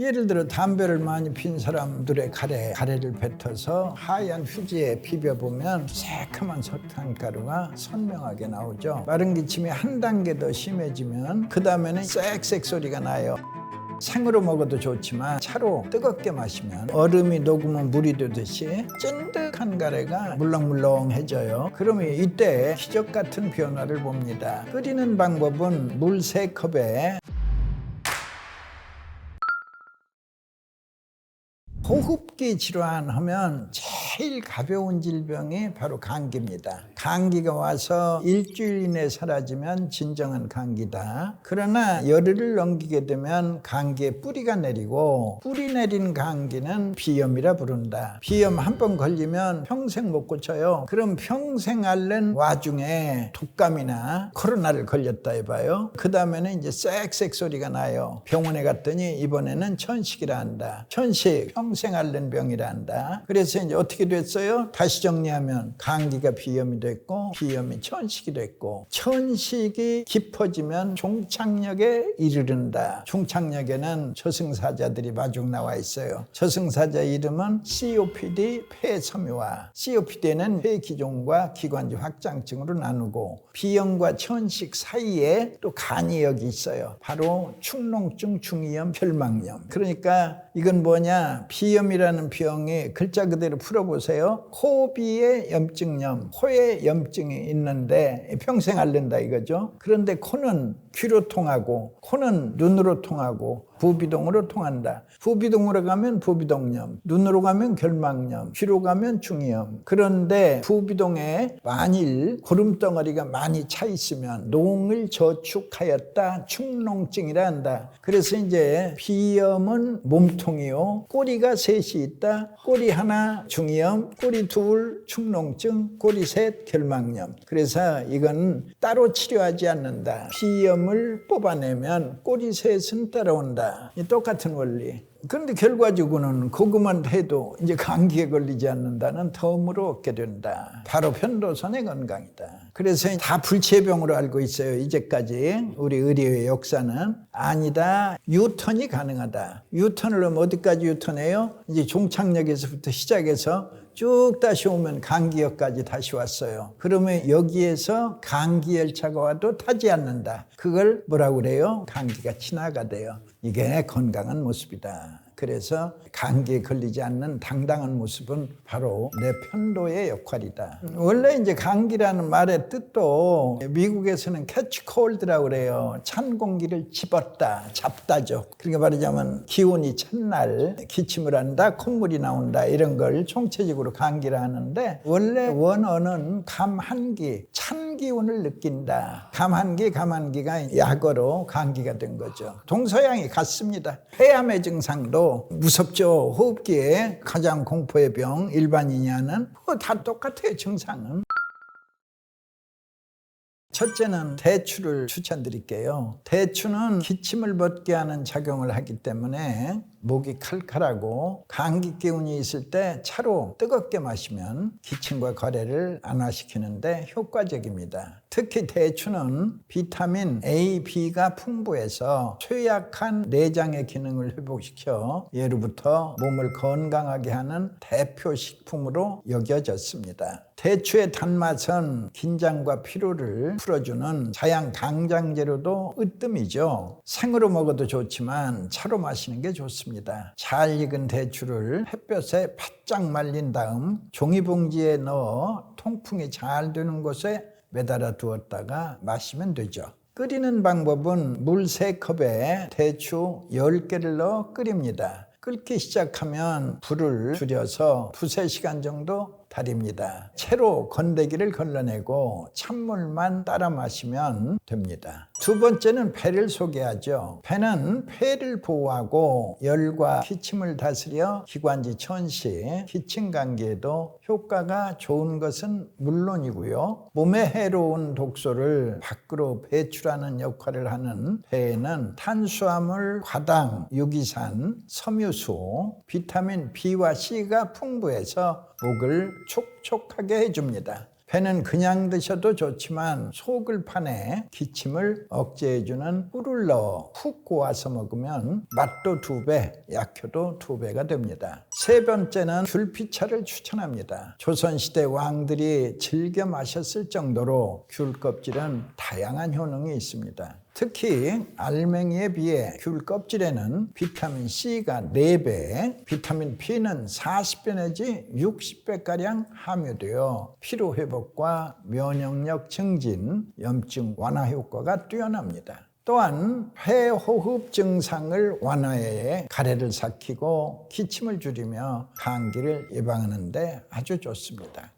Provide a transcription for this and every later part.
예를 들어 담배를 많이 핀 사람들의 가래를 뱉어서 하얀 휴지에 비벼보면 새카만 설탕가루가 선명하게 나오죠. 마른 기침이 한 단계 더 심해지면 그 다음에는 쌕쌕 소리가 나요. 생으로 먹어도 좋지만 차로 뜨겁게 마시면 얼음이 녹으면 물이 되듯이 찐득한 가래가 물렁물렁해져요. 그러면 이때 기적 같은 변화를 봅니다. 끓이는 방법은 물 3컵에 호흡기 질환하면 제일 가벼운 질병이 바로 감기입니다. 감기가 와서 일주일 이내 사라지면 진정한 감기다. 그러나 열흘을 넘기게 되면 감기에 뿌리가 내리고 뿌리 내린 감기는 비염이라 부른다. 비염 한 번 걸리면 평생 못 고쳐요. 그럼 평생 앓는 와중에 독감이나 코로나를 걸렸다 해봐요. 그 다음에는 이제 쌕쌕 소리가 나요. 병원에 갔더니 이번에는 천식이라 한다. 천식 평생 앓는 병이라 한다. 그래서 이제 어떻게 됐어요? 다시 정리하면 감기가 비염이 됐고 비염이 천식이 됐고 천식이 깊어지면 종착역에 이르른다. 종착역에는 저승사자들이 마중 나와 있어요. 저승사자 이름은 COPD 폐섬유화. COPD는 폐기종과 기관지 확장증으로 나누고 비염과 천식 사이에 또 간이 여기 있어요. 바로 축농증, 중이염, 결막염. 그러니까 이건 뭐냐? 비염이라는 병이 글자 그대로 풀어보세요. 코비에 염증염, 코에 염증이 있는데 평생 앓는다 이거죠. 그런데 코는 귀로 통하고 코는 눈으로 통하고 부비동으로 통한다. 부비동으로 가면 부비동염, 눈으로 가면 결막염, 귀로 가면 중이염. 그런데 부비동에 만일 고름덩어리가 많이 차 있으면 농을 저축하였다. 축농증이라 한다. 그래서 이제 비염은 몸통이요. 꼬리가 셋이 있다. 꼬리 하나 중이염, 꼬리 둘 축농증, 꼬리 셋 결막염. 그래서 이건 따로 치료하지 않는다. 비염을 뽑아내면 꼬리 셋은 따라온다. 이 똑같은 원리. 그런데 결과적으로는 그것만 해도 이제 감기에 걸리지 않는다는 덤으로 얻게 된다. 바로 편도선의 건강이다. 그래서 다 불치병으로 알고 있어요. 이제까지 우리 의료의 역사는 아니다. 유턴이 가능하다. 유턴을 하면 어디까지 유턴해요? 이제 종착역에서부터 시작해서 쭉 다시 오면 감기역까지 다시 왔어요. 그러면 여기에서 감기열차가 와도 타지 않는다. 그걸 뭐라고 그래요? 감기가 지나가대요. 이게 건강한 모습이다. 그래서 감기에 걸리지 않는 당당한 모습은 바로 내 편도의 역할이다. 원래 이제 감기라는 말의 뜻도 미국에서는 캐치 콜드라고 그래요. 찬 공기를 집었다, 잡다죠. 그러니까 말하자면 기온이 찬 날 기침을 한다, 콧물이 나온다 이런 걸 총체적으로 감기라 하는데 원래 원어는 감한기, 찬 기운을 느낀다. 감한기가 약어로 감기가 된 거죠. 동서양이 같습니다. 폐암의 증상도 무섭죠. 호흡기에 가장 공포의 병 일반인이 하는 다 똑같아요. 증상은. 첫째는 대추를 추천드릴게요. 대추는 기침을 멎게 하는 작용을 하기 때문에 목이 칼칼하고 감기 기운이 있을 때 차로 뜨겁게 마시면 기침과 가래를 안화시키는데 효과적입니다. 특히 대추는 비타민 A, B가 풍부해서 쇠약한 내장의 기능을 회복시켜 예로부터 몸을 건강하게 하는 대표 식품으로 여겨졌습니다. 대추의 단맛은 긴장과 피로를 풀어주는 자양 강장제로도 으뜸이죠. 생으로 먹어도 좋지만 차로 마시는 게 좋습니다. 잘 익은 대추를 햇볕에 바짝 말린 다음 종이봉지에 넣어 통풍이 잘 되는 곳에 매달아 두었다가 마시면 되죠. 끓이는 방법은 물 3컵에 대추 10개를 넣어 끓입니다. 끓기 시작하면 불을 줄여서 2-3시간 정도 달입니다. 채로 건더기를 걸러내고 찬물만 따라 마시면 됩니다. 두 번째는 폐를 소개하죠. 폐는 폐를 보호하고 열과 기침을 다스려 기관지 천식, 기침 감기에도 효과가 좋은 것은 물론이고요. 몸에 해로운 독소를 밖으로 배출하는 역할을 하는 폐에는 탄수화물, 과당, 유기산, 섬유수, 비타민 B와 C가 풍부해서 목을 촉촉하게 해줍니다. 회는 그냥 드셔도 좋지만 소글판에 기침을 억제해주는 꿀을 넣어 훅 고아서 먹으면 맛도 2배, 약효도 2배가 됩니다. 세 번째는 귤피차를 추천합니다. 조선시대 왕들이 즐겨 마셨을 정도로 귤 껍질은 다양한 효능이 있습니다. 특히 알맹이에 비해 귤 껍질에는 비타민 C가 4배, 비타민 B는 40배 내지 60배가량 함유되어 피로회복과 면역력 증진, 염증 완화 효과가 뛰어납니다. 또한 폐호흡 증상을 완화해 가래를 삭히고 기침을 줄이며 감기를 예방하는 데 아주 좋습니다.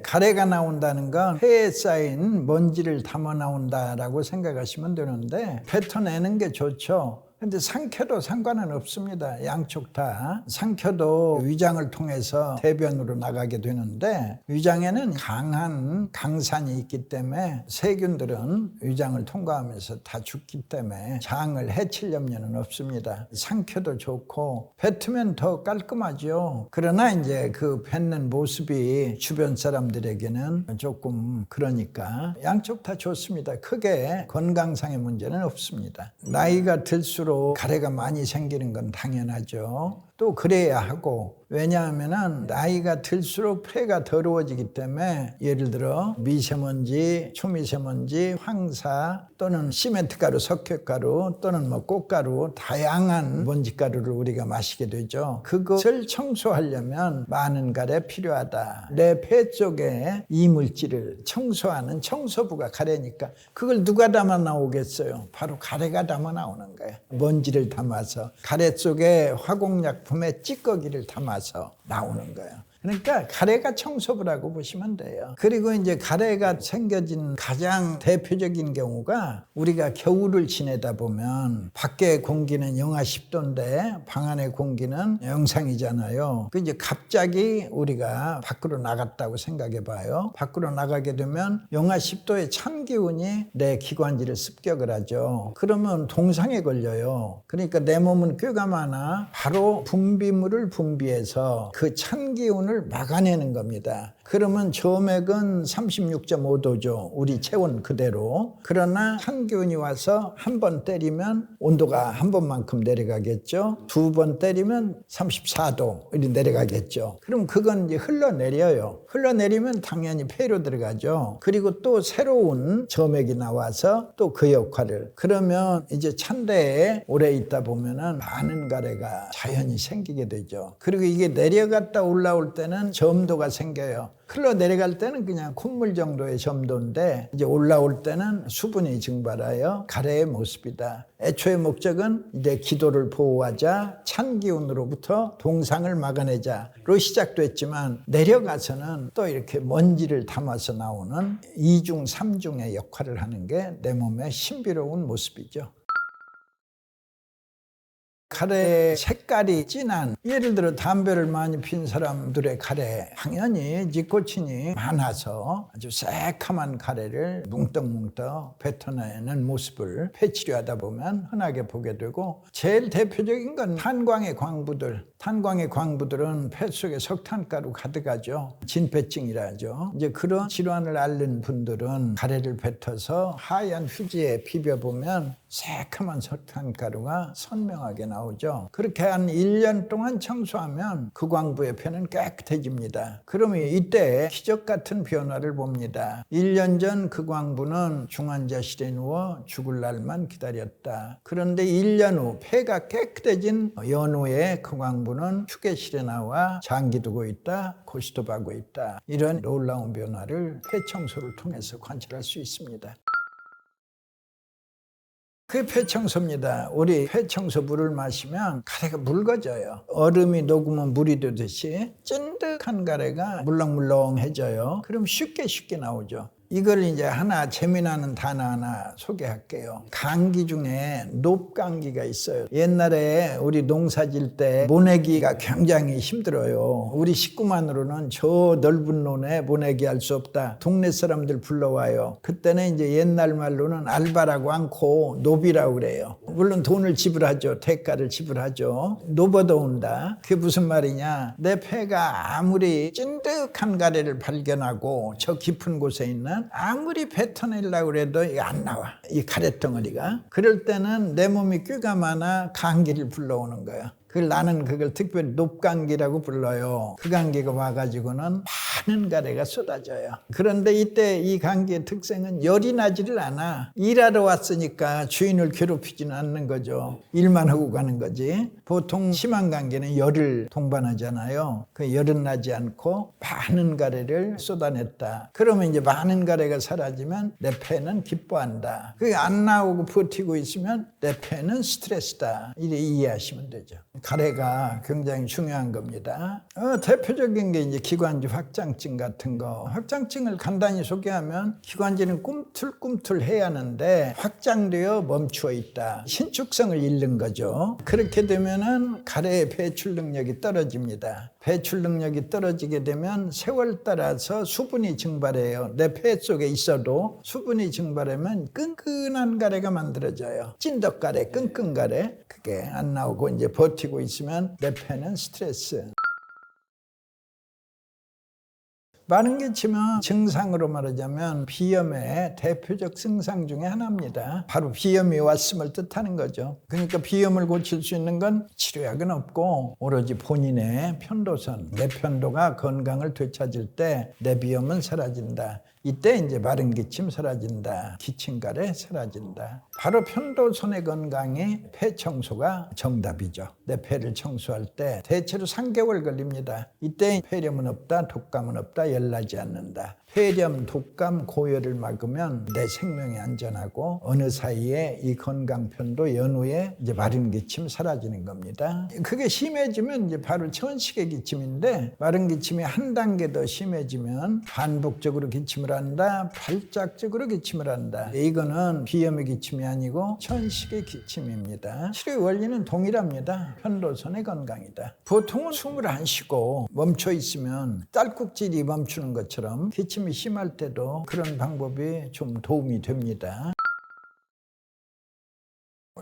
가래가 나온다는 건 폐에 쌓인 먼지를 담아 나온다라고 생각하시면 되는데 뱉어내는 게 좋죠. 근데 삼켜도 상관은 없습니다. 양쪽 다. 삼켜도 위장을 통해서 대변으로 나가게 되는데 위장에는 강한 강산이 있기 때문에 세균들은 위장을 통과하면서 다 죽기 때문에 장을 해칠 염려는 없습니다. 삼켜도 좋고 뱉으면 더 깔끔하죠. 그러나 이제 그 뱉는 모습이 주변 사람들에게는 조금 그러니까 양쪽 다 좋습니다. 크게 건강상의 문제는 없습니다. 나이가 들수록 가래가 많이 생기는 건 당연하죠. 또 그래야 하고, 왜냐하면 나이가 들수록 폐가 더러워지기 때문에 예를 들어 미세먼지, 초미세먼지, 황사 또는 시멘트가루, 석회가루 또는 꽃가루 다양한 먼지가루를 우리가 마시게 되죠. 그것을 청소하려면 많은 가래 필요하다. 내 폐 쪽에 이물질을 청소하는 청소부가 가래니까 그걸 누가 담아 나오겠어요? 바로 가래가 담아 나오는 거예요. 먼지를 담아서 가래 속에 화공약품의 찌꺼기를 담아서 나오는 거예요. 그러니까 가래가 청소부라고 보시면 돼요. 그리고 이제 가래가 생겨진 가장 대표적인 경우가 우리가 겨울을 지내다 보면 밖에 공기는 영하 10도인데 방 안의 공기는 영상이잖아요. 그 이제 갑자기 우리가 밖으로 나갔다고 생각해 봐요. 밖으로 나가게 되면 영하 10도의 찬 기운이 내 기관지를 습격을 하죠. 그러면 동상에 걸려요. 그러니까 내 몸은 꾀가 많아 바로 분비물을 분비해서 그 찬 기운을 막아내는 겁니다. 그러면 저맥은 36.5도죠. 우리 체온 그대로. 그러나 찬 기운이 와서 한 번 때리면 온도가 한 번만큼 내려가겠죠. 2번 때리면 34도 이렇게 내려가겠죠. 그럼 그건 이제 흘러내려요. 흘러내리면 당연히 폐로 들어가죠. 그리고 또 새로운 저맥이 나와서 또 그 역할을. 그러면 이제 찬데에 오래 있다 보면은 많은 가래가 자연히 생기게 되죠. 그리고 이게 내려갔다 올라올 때는 점도가 생겨요. 흘러내려갈 때는 그냥 콧물 정도의 점도인데 이제 올라올 때는 수분이 증발하여 가래의 모습이다. 애초의 목적은 이제 기도를 보호하자, 찬 기운으로부터 동상을 막아내자로 시작됐지만 내려가서는 또 이렇게 먼지를 담아서 나오는 2중, 3중의 역할을 하는 게 내 몸의 신비로운 모습이죠. 가래 색깔이 진한, 예를 들어 담배를 많이 핀 사람들의 가래, 당연히 니코틴이 많아서 아주 새카만 가래를 뭉떡뭉떡 뱉어내는 모습을 폐치료하다 보면 흔하게 보게 되고, 제일 대표적인 건 탄광의 광부들. 탄광의 광부들은 폐 속에 석탄가루 가득하죠. 진폐증이라 하죠. 이제 그런 질환을 앓는 분들은 가래를 뱉어서 하얀 휴지에 비벼보면 새카만 석탄가루가 선명하게 나오죠. 그렇게 한 1년 동안 청소하면 그 광부의 폐는 깨끗해집니다. 그러면 이때 기적 같은 변화를 봅니다. 1년 전 그 광부는 중환자실에 누워 죽을 날만 기다렸다. 그런데 1년 후 폐가 깨끗해진 연후에 그 광부는 휴게실에 나와 장기 두고 있다, 고스톱하고 있다. 이런 놀라운 변화를 폐 청소를 통해서 관찰할 수 있습니다. 그게 폐청소입니다. 우리 폐청소 물을 마시면 가래가 묽어져요. 얼음이 녹으면 물이 되듯이 찐득한 가래가 물렁물렁해져요. 그럼 쉽게 나오죠. 이걸 이제 하나 재미나는 단어 하나 소개할게요. 감기 중에 높감기가 있어요. 옛날에 우리 농사질 때 모내기가 굉장히 힘들어요. 우리 식구만으로는 저 넓은 논에 모내기 할 수 없다. 동네 사람들 불러와요. 그때는 이제 옛날 말로는 알바라고 않고 노비라고 그래요. 물론 돈을 지불하죠. 대가를 지불하죠. 노버도 온다. 그게 무슨 말이냐. 내 폐가 아무리 찐득한 가래를 발견하고 저 깊은 곳에 있는 아무리 뱉어내려고 해도 이게 안 나와. 이 가래덩어리가. 그럴 때는 내 몸이 꾀가 많아 감기를 불러오는 거야. 나는 그걸 특별히 높감기라고 불러요. 그 감기가 와가지고는 많은 가래가 쏟아져요. 그런데 이때 이 감기의 특성은 열이 나지를 않아. 일하러 왔으니까 주인을 괴롭히지는 않는 거죠. 일만 하고 가는 거지. 보통 심한 감기는 열을 동반하잖아요. 그 열은 나지 않고 많은 가래를 쏟아냈다. 그러면 이제 많은 가래가 사라지면 내 폐는 기뻐한다. 그게 안 나오고 버티고 있으면 내 폐는 스트레스다. 이렇게 이해하시면 되죠. 가래가 굉장히 중요한 겁니다. 대표적인 게 이제 기관지 확장증 같은 거. 확장증을 간단히 소개하면 기관지는 꿈틀꿈틀해야 하는데 확장되어 멈추어 있다. 신축성을 잃는 거죠. 그렇게 되면은 가래의 배출 능력이 떨어집니다. 배출 능력이 떨어지게 되면 세월 따라서 수분이 증발해요. 내 폐 속에 있어도 수분이 증발하면 끈끈한 가래가 만들어져요. 찐덕가래, 끈끈가래. 그게 안 나오고 이제 버티고 있으면 내 폐는 스트레스. 마른 기침은 증상으로 말하자면 비염의 대표적 증상 중에 하나입니다. 바로 비염이 왔음을 뜻하는 거죠. 그러니까 비염을 고칠 수 있는 건 치료약은 없고 오로지 본인의 편도선, 내 편도가 건강을 되찾을 때 내 비염은 사라진다. 이때 이제 마른 기침 사라진다. 기침가래 사라진다. 바로 편도선의 건강이 폐 청소가 정답이죠. 내 폐를 청소할 때 대체로 3개월 걸립니다. 이때 폐렴은 없다, 독감은 없다, 열나지 않는다. 폐렴, 독감, 고열을 막으면 내 생명이 안전하고 어느 사이에 이 건강편도 연후에 이제 마른 기침 사라지는 겁니다. 그게 심해지면 이제 바로 천식의 기침인데 마른 기침이 한 단계 더 심해지면 반복적으로 기침을 한다, 발작적으로 기침을 한다. 이거는 비염의 기침이 아니고 천식의 기침입니다. 치료 원리는 동일합니다. 편도선의 건강이다. 보통은 숨을 안 쉬고 멈춰 있으면 딸꾹질이 멈추는 것처럼 기침이 심할 때도 그런 방법이 좀 도움이 됩니다.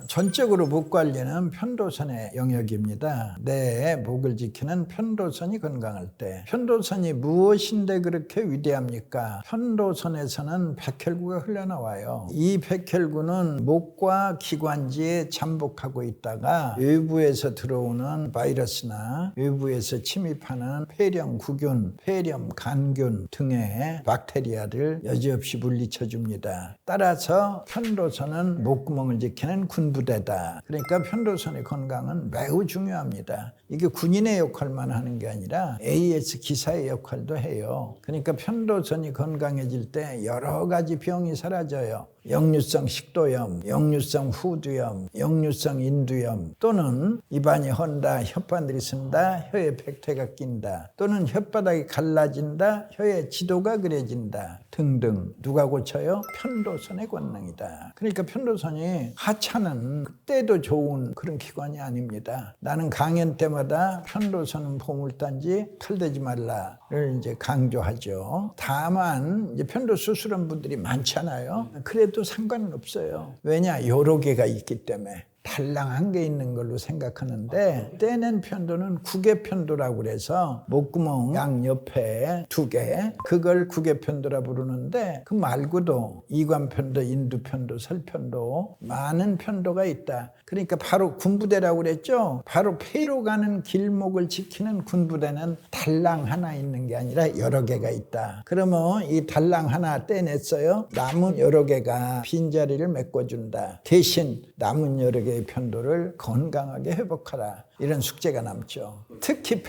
전적으로 목 관리는 편도선의 영역입니다. 내 목을 지키는 편도선이 건강할 때 편도선이 무엇인데 그렇게 위대합니까? 편도선에서는 백혈구가 흘러나와요. 이 백혈구는 목과 기관지에 잠복하고 있다가 외부에서 들어오는 바이러스나 외부에서 침입하는 폐렴 구균, 폐렴 간균 등의 박테리아를 여지없이 물리쳐줍니다. 따라서 편도선은 목구멍을 지키는 군부대다. 그러니까 편도선의 건강은 매우 중요합니다. 이게 군인의 역할만 하는 게 아니라 AS 기사의 역할도 해요. 그러니까 편도선이 건강해질 때 여러 가지 병이 사라져요. 역류성 식도염, 역류성 후두염, 역류성 인두염, 또는 입안이 헌다, 혓바늘이 쓴다, 혀에 백태가 낀다, 또는 혓바닥이 갈라진다, 혀에 지도가 그려진다 등등. 누가 고쳐요? 편도선의 권능이다. 그러니까 편도선이 하찮은 그때도 좋은 그런 기관이 아닙니다. 나는 강연 때마다 편도선은 보물단지 칼대지 말라를 이제 강조하죠. 다만 이제 편도 수술한 분들이 많잖아요. 그래도 상관은 없어요. 왜냐? 여러 개가 있기 때문에. 달랑한 게 있는 걸로 생각하는데 떼낸 편도는 구개편도라고 그래서 목구멍 양옆에 2개, 그걸 구개편도라 부르는데 그 말고도 이관편도, 인두편도, 설편도 많은 편도가 있다. 그러니까 바로 군부대라고 그랬죠. 바로 폐로 가는 길목을 지키는 군부대는 달랑 하나 있는 게 아니라 여러 개가 있다. 그러면 이 달랑 하나 떼냈어요. 남은 여러 개가 빈자리를 메꿔준다. 대신 남은 여러 개의 편도를 건강하게 회복하라. 이런 숙제가 남죠. 특히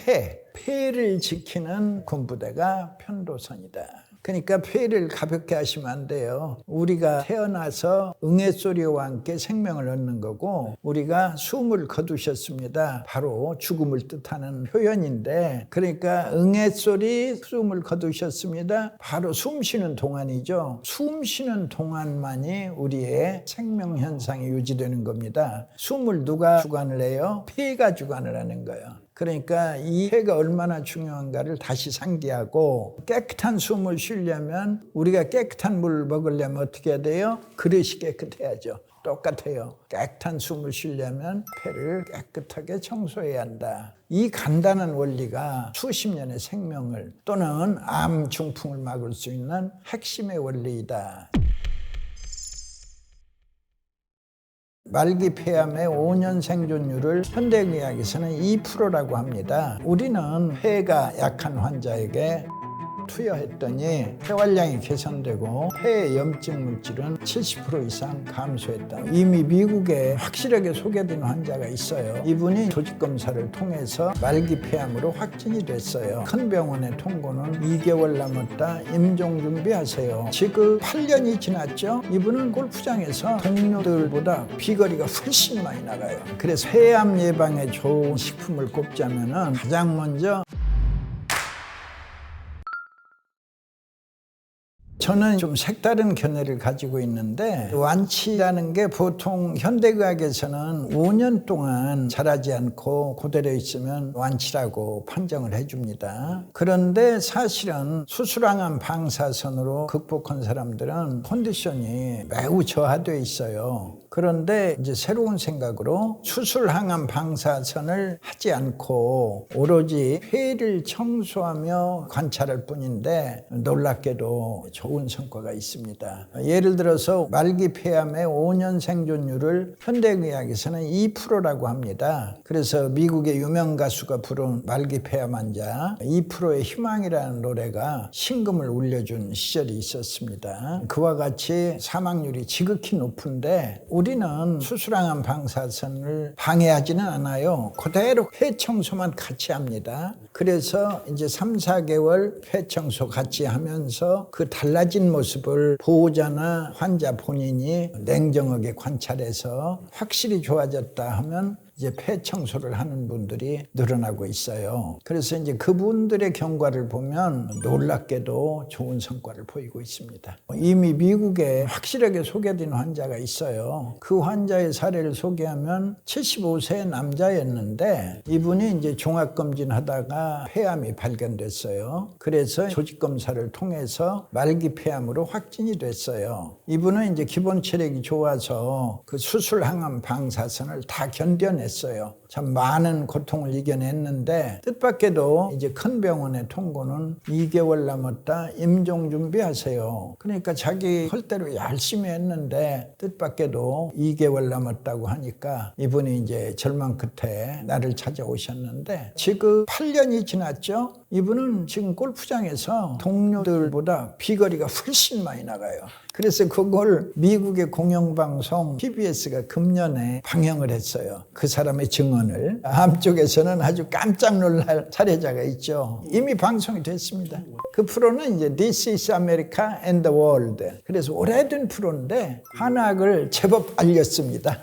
폐를 지키는 군부대가 편도선이다. 그러니까 폐를 가볍게 하시면 안 돼요. 우리가 태어나서 응애소리와 함께 생명을 얻는 거고 우리가 숨을 거두셨습니다. 바로 죽음을 뜻하는 표현인데, 그러니까 응애소리 숨을 거두셨습니다. 바로 숨 쉬는 동안이죠. 숨 쉬는 동안만이 우리의 생명 현상이 유지되는 겁니다. 숨을 누가 주관을 해요? 폐가 주관을 하는 거예요. 그러니까 이 폐가 얼마나 중요한가를 다시 상기하고, 깨끗한 숨을 쉬려면 우리가 깨끗한 물을 먹으려면 어떻게 해야 돼요? 그릇이 깨끗해야죠. 똑같아요. 깨끗한 숨을 쉬려면 폐를 깨끗하게 청소해야 한다. 이 간단한 원리가 수십 년의 생명을 또는 암 중풍을 막을 수 있는 핵심의 원리이다. 말기 폐암의 5년 생존율을 현대의학에서는 2%라고 합니다. 우리는 폐가 약한 환자에게 투여했더니 폐활량이 개선되고 폐의 염증 물질은 70% 이상 감소했다. 이미 미국에 확실하게 소개된 환자가 있어요. 이분이 조직검사를 통해서 말기 폐암으로 확진이 됐어요. 큰 병원의 통고는 2개월 남았다. 임종 준비하세요. 지금 8년이 지났죠. 이분은 골프장에서 동료들보다 비거리가 훨씬 많이 나가요. 그래서 폐암 예방에 좋은 식품을 꼽자면은 가장 먼저, 저는 좀 색다른 견해를 가지고 있는데, 완치라는 게 보통 현대의학에서는 5년 동안 자라지 않고 그대로 있으면 완치라고 판정을 해줍니다. 그런데 사실은 수술항암 방사선으로 극복한 사람들은 컨디션이 매우 저하되어 있어요. 그런데 이제 새로운 생각으로 수술항암 방사선을 하지 않고 오로지 폐를 청소하며 관찰할 뿐인데 놀랍게도 좋은 성과가 있습니다. 예를 들어서 말기 폐암의 5년 생존율을 현대의학에서는 2%라고 합니다. 그래서 미국의 유명 가수가 부른 말기 폐암 환자 2%의 희망이라는 노래가 신금을 울려준 시절이 있었습니다. 그와 같이 사망률이 지극히 높은데 우리는 수술항암 방사선을 방해하지는 않아요. 그대로 폐 청소만 같이 합니다. 그래서 이제 3, 4개월 폐 청소 같이 하면서 그 달라진 모습을 보호자나 환자 본인이 냉정하게 관찰해서 확실히 좋아졌다 하면 이제 폐 청소를 하는 분들이 늘어나고 있어요. 그래서 이제 그분들의 경과를 보면 놀랍게도 좋은 성과를 보이고 있습니다. 이미 미국에 확실하게 소개된 환자가 있어요. 그 환자의 사례를 소개하면 75세 남자였는데 이분이 이제 종합검진 하다가 폐암이 발견됐어요. 그래서 조직검사를 통해서 말기 폐암으로 확진이 됐어요. 이분은 이제 기본 체력이 좋아서 그 수술항암 방사선을 다 견뎌냈어요. 참 많은 고통을 이겨냈는데 뜻밖에도 이제 큰 병원의 통고는 2개월 남았다. 임종 준비하세요. 그러니까 자기 헐대로 열심히 했는데 뜻밖에도 2개월 남았다고 하니까 이분이 이제 절망 끝에 나를 찾아오셨는데 지금 8년이 지났죠. 이분은 지금 골프장에서 동료들보다 비거리가 훨씬 많이 나가요. 그래서 그걸 미국의 공영방송 PBS가 금년에 방영을 했어요. 그 사람의 증언을. 암 쪽에서는 아주 깜짝 놀랄 사례자가 있죠. 이미 방송이 됐습니다. 그 프로는 이제 This is America and the World. 그래서 오래된 프로인데 한학을 제법 알렸습니다.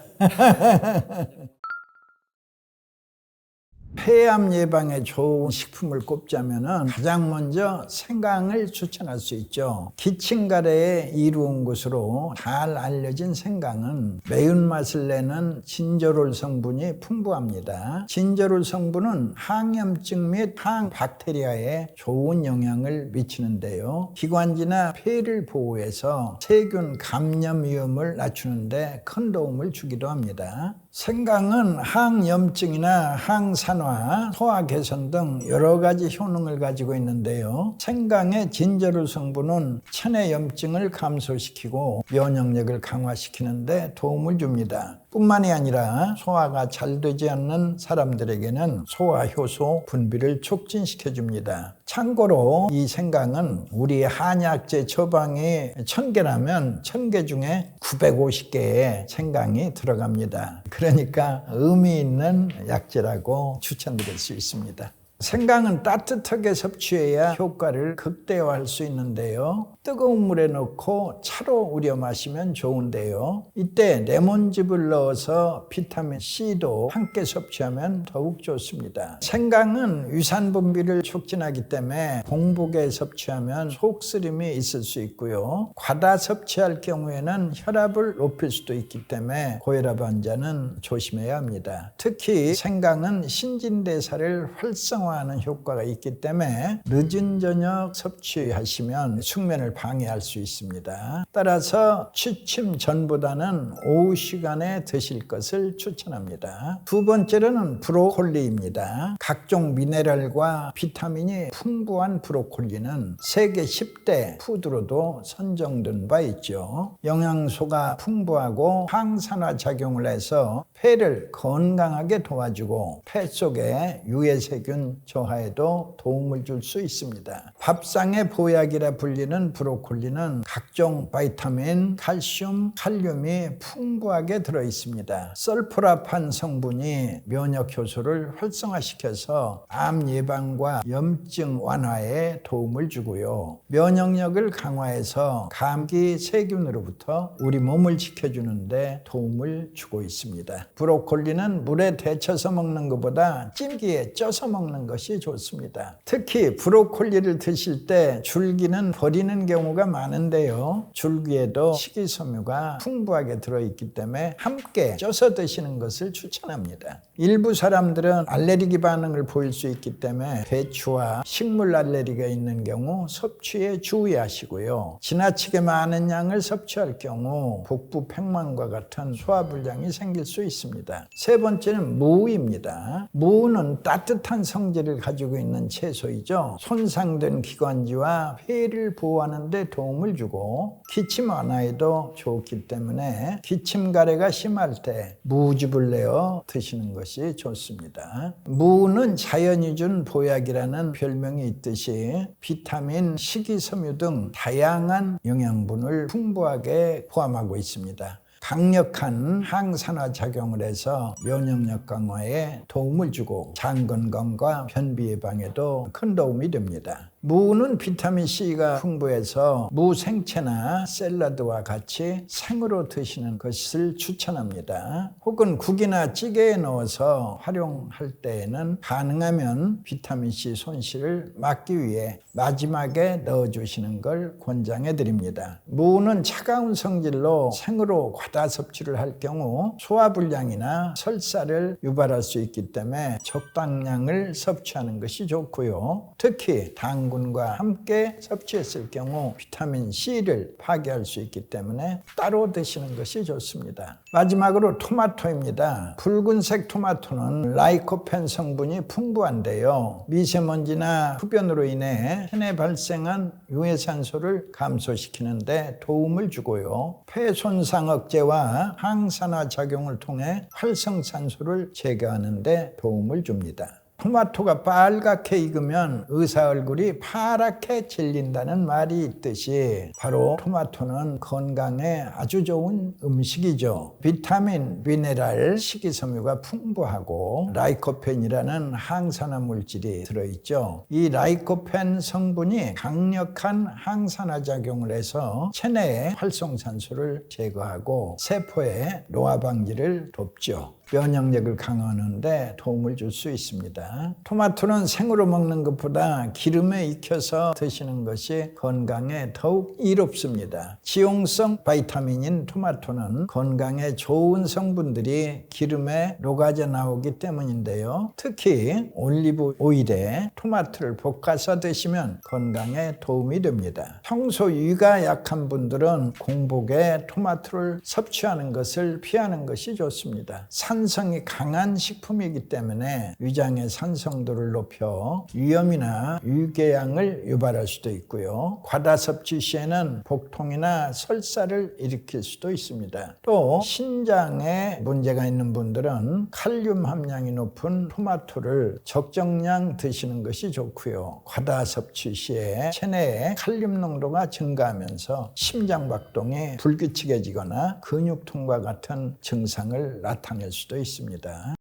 폐암 예방에 좋은 식품을 꼽자면은 가장 먼저 생강을 추천할 수 있죠. 기침가래에 이루은 것으로 잘 알려진 생강은 매운맛을 내는 진저롤 성분이 풍부합니다. 진저롤 성분은 항염증 및 항박테리아에 좋은 영향을 미치는데요. 기관지나 폐를 보호해서 세균 감염 위험을 낮추는데 큰 도움을 주기도 합니다. 생강은 항염증이나 항산화, 소화 개선 등 여러 가지 효능을 가지고 있는데요. 생강의 진저롤 성분은 체내 염증을 감소시키고 면역력을 강화시키는데 도움을 줍니다. 뿐만이 아니라 소화가 잘 되지 않는 사람들에게는 소화효소 분비를 촉진시켜줍니다. 참고로 이 생강은 우리 한약재 처방이 1000개라면 1000개 중에 950개의 생강이 들어갑니다. 그러니까 의미 있는 약재라고 추천드릴 수 있습니다. 생강은 따뜻하게 섭취해야 효과를 극대화할 수 있는데요. 뜨거운 물에 넣고 차로 우려 마시면 좋은데요. 이때 레몬즙을 넣어서 비타민 C도 함께 섭취하면 더욱 좋습니다. 생강은 위산 분비를 촉진하기 때문에 공복에 섭취하면 속쓰림이 있을 수 있고요. 과다 섭취할 경우에는 혈압을 높일 수도 있기 때문에 고혈압 환자는 조심해야 합니다. 특히 생강은 신진대사를 활성화하는 효과가 있기 때문에 늦은 저녁 섭취하시면 숙면을 방해할 수 있습니다. 따라서 취침 전보다는 오후 시간에 드실 것을 추천합니다. 두 번째로는 브로콜리입니다. 각종 미네랄과 비타민이 풍부한 브로콜리는 세계 10대 푸드로도 선정된 바 있죠. 영양소가 풍부하고 항산화 작용을 해서 폐를 건강하게 도와주고 폐 속의 유해세균 저하에도 도움을 줄 수 있습니다. 밥상의 보약이라 불리는 브로콜리는 각종 바이타민, 칼슘, 칼륨이 풍부하게 들어있습니다. 설포라판 성분이 면역 효소를 활성화시켜서 암 예방과 염증 완화에 도움을 주고요. 면역력을 강화해서 감기 세균으로부터 우리 몸을 지켜주는데 도움을 주고 있습니다. 브로콜리는 물에 데쳐서 먹는 것보다 찜기에 쪄서 먹는 것이 좋습니다. 특히 브로콜리를 드실 때 줄기는 버리는 경우가 많은데요. 줄기에도 식이섬유가 풍부하게 들어있기 때문에 함께 쪄서 드시는 것을 추천합니다. 일부 사람들은 알레르기 반응을 보일 수 있기 때문에 배추와 식물 알레르기가 있는 경우 섭취에 주의하시고요. 지나치게 많은 양을 섭취할 경우 복부 팽만과 같은 소화불량이 생길 수 있습니다. 세 번째는 무입니다. 무는 따뜻한 성질을 가지고 있는 채소이죠. 손상된 기관지와 폐를 보호하는 데 도움을 주고 기침 완화에도 좋기 때문에 기침 가래가 심할 때 무즙을 내어 드시는 것이 좋습니다. 무는 자연이 준 보약이라는 별명이 있듯이 비타민, 식이섬유 등 다양한 영양분을 풍부하게 포함하고 있습니다. 강력한 항산화 작용을 해서 면역력 강화에 도움을 주고 장 건강과 변비 예방에도 큰 도움이 됩니다. 무는 비타민C가 풍부해서 무 생채나 샐러드와 같이 생으로 드시는 것을 추천합니다. 혹은 국이나 찌개에 넣어서 활용할 때에는 가능하면 비타민C 손실을 막기 위해 마지막에 넣어주시는 걸 권장해 드립니다. 무는 차가운 성질로 생으로 과다 섭취를 할 경우 소화불량이나 설사를 유발할 수 있기 때문에 적당량을 섭취하는 것이 좋고요. 특히 당분과 함께 섭취했을 경우 비타민C를 파괴할 수 있기 때문에 따로 드시는 것이 좋습니다. 마지막으로 토마토입니다. 붉은색 토마토는 라이코펜 성분이 풍부한데요. 미세먼지나 흡연으로 인해 폐에 발생한 유해산소를 감소시키는데 도움을 주고요. 폐 손상 억제와 항산화 작용을 통해 활성산소를 제거하는 데 도움을 줍니다. 토마토가 빨갛게 익으면 의사 얼굴이 파랗게 질린다는 말이 있듯이 바로 토마토는 건강에 아주 좋은 음식이죠. 비타민, 미네랄, 식이섬유가 풍부하고 라이코펜이라는 항산화 물질이 들어있죠. 이 라이코펜 성분이 강력한 항산화 작용을 해서 체내의 활성산소를 제거하고 세포의 노화 방지를 돕죠. 면역력을 강화하는 데 도움을 줄 수 있습니다. 토마토는 생으로 먹는 것보다 기름에 익혀서 드시는 것이 건강에 더욱 이롭습니다. 지용성 바이타민인 토마토는 건강에 좋은 성분들이 기름에 녹아져 나오기 때문인데요. 특히 올리브 오일에 토마토를 볶아서 드시면 건강에 도움이 됩니다. 평소 위가 약한 분들은 공복에 토마토를 섭취하는 것을 피하는 것이 좋습니다. 산성이 강한 식품이기 때문에 위장의 산성도를 높여 위염이나 위궤양을 유발할 수도 있고요. 과다 섭취 시에는 복통이나 설사를 일으킬 수도 있습니다. 또 신장에 문제가 있는 분들은 칼륨 함량이 높은 토마토를 적정량 드시는 것이 좋고요. 과다 섭취 시에 체내에 칼륨 농도가 증가하면서 심장박동이 불규칙해지거나 근육통과 같은 증상을 나타낼 수도 있습니다.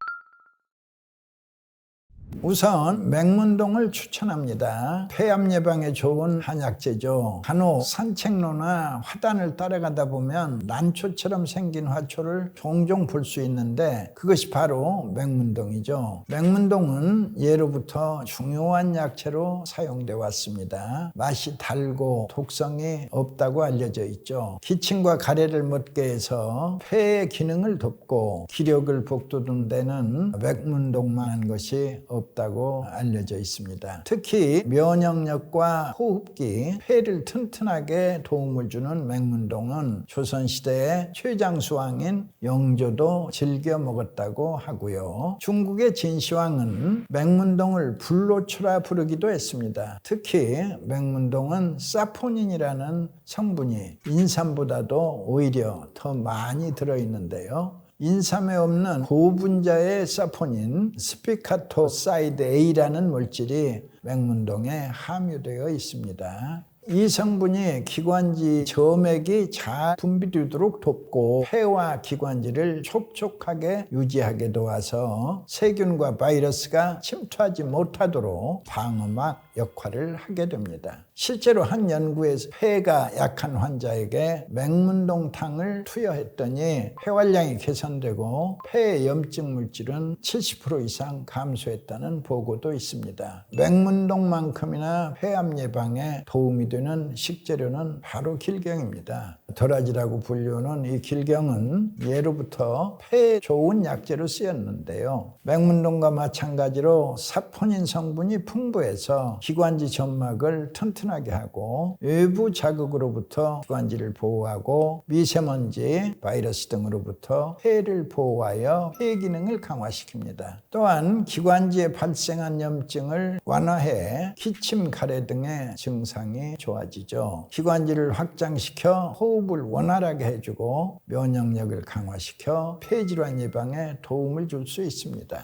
우선 맹문동을 추천합니다. 폐암 예방에 좋은 한약재죠. 간혹 산책로나 화단을 따라가다 보면 난초처럼 생긴 화초를 종종 볼 수 있는데 그것이 바로 맹문동이죠. 맹문동은 예로부터 중요한 약재로 사용되어 왔습니다. 맛이 달고 독성이 없다고 알려져 있죠. 기침과 가래를 멎게 해서 폐의 기능을 돕고 기력을 북돋는 데는 맹문동만한 것이 없다고 알려져 있습니다. 특히 면역력과 호흡기, 폐를 튼튼하게 도움을 주는 맹문동은 조선시대의 최장수왕인 영조도 즐겨 먹었다고 하고요. 중국의 진시황은 맹문동을 불로초라 부르기도 했습니다. 특히 맹문동은 사포닌이라는 성분이 인삼보다도 오히려 더 많이 들어있는데요. 인삼에 없는 고분자의 사포닌 스피카토사이드 A라는 물질이 맹문동에 함유되어 있습니다. 이 성분이 기관지 점액이 잘 분비되도록 돕고 폐와 기관지를 촉촉하게 유지하게 도와서 세균과 바이러스가 침투하지 못하도록 방어막 역할을 하게 됩니다. 실제로 한 연구에서 폐가 약한 환자에게 맹문동탕을 투여했더니 폐활량이 개선되고 폐의 염증 물질은 70% 이상 감소했다는 보고도 있습니다. 맹문동만큼이나 폐암 예방에 도움이 되는 식재료는 바로 길경입니다. 도라지라고 불리우는 이 길경은 예로부터 폐에 좋은 약재로 쓰였는데요. 맹문동과 마찬가지로 사포닌 성분이 풍부해서 기관지 점막을 튼튼하게 하고 외부 자극으로부터 기관지를 보호하고 미세먼지, 바이러스 등으로부터 폐를 보호하여 폐 기능을 강화시킵니다. 또한 기관지에 발생한 염증을 완화해 기침, 가래 등의 증상이 좋아지죠. 기관지를 확장시켜 호흡을 원활하게 해주고 면역력을 강화시켜 폐질환 예방에 도움을 줄 수 있습니다.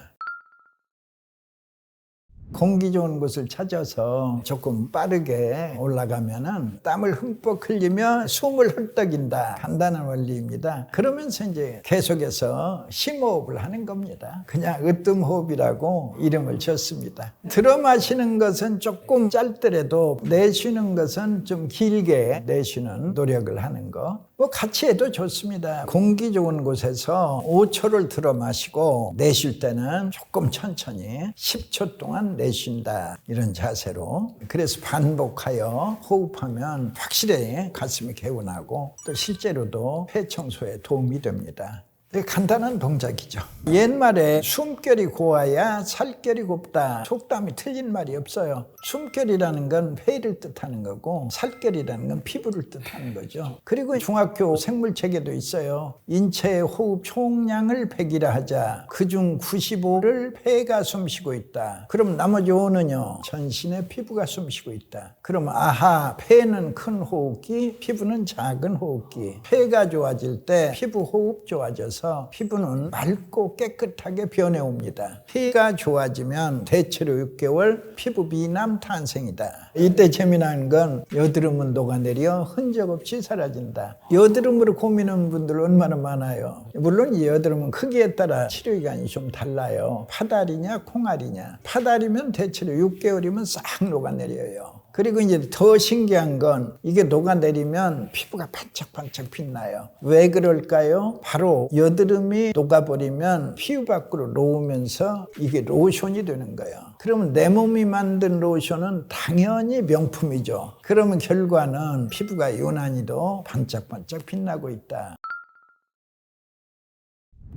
공기 좋은 곳을 찾아서 조금 빠르게 올라가면은 땀을 흠뻑 흘리며 숨을 헐떡인다. 간단한 원리입니다. 그러면서 이제 계속해서 심호흡을 하는 겁니다. 그냥 으뜸호흡이라고 이름을 줬습니다. 들어 마시는 것은 조금 짧더라도 내쉬는 것은 좀 길게 내쉬는 노력을 하는 거. 뭐 같이 해도 좋습니다. 공기 좋은 곳에서 5초를 들어 마시고 내쉴 때는 조금 천천히 10초 동안 내쉰다. 이런 자세로. 그래서 반복하여 호흡하면 확실히 가슴이 개운하고 또 실제로도 폐 청소에 도움이 됩니다. 간단한 동작이죠. 옛말에 숨결이 고와야 살결이 곱다. 속담이 틀린 말이 없어요. 숨결이라는 건 폐를 뜻하는 거고 살결이라는 건 피부를 뜻하는 거죠. 그리고 중학교 생물체계도 있어요. 인체의 호흡 총량을 100이라 하자. 그중 95를 폐가 숨쉬고 있다. 그럼 나머지 5는요. 전신의 피부가 숨쉬고 있다. 그럼 아하, 폐는 큰 호흡기, 피부는 작은 호흡기. 폐가 좋아질 때 피부 호흡 좋아져서 피부는 맑고 깨끗하게 변해옵니다. 폐가 좋아지면 대체로 6개월 피부 미남 탄생이다. 이때 재미난 건 여드름은 녹아내려 흔적 없이 사라진다. 여드름으로 고민하는 분들 얼마나 많아요. 물론 이 여드름은 크기에 따라 치료기간이 좀 달라요. 파다리냐 콩알이냐. 파다리면 대체로 6개월이면 싹 녹아내려요. 그리고 이제 더 신기한 건 이게 녹아내리면 피부가 반짝반짝 빛나요. 왜 그럴까요? 바로 여드름이 녹아버리면 피부 밖으로 놓으면서 이게 로션이 되는 거예요. 그러면 내 몸이 만든 로션은 당연히 명품이죠. 그러면 결과는 피부가 유난히도 반짝반짝 빛나고 있다.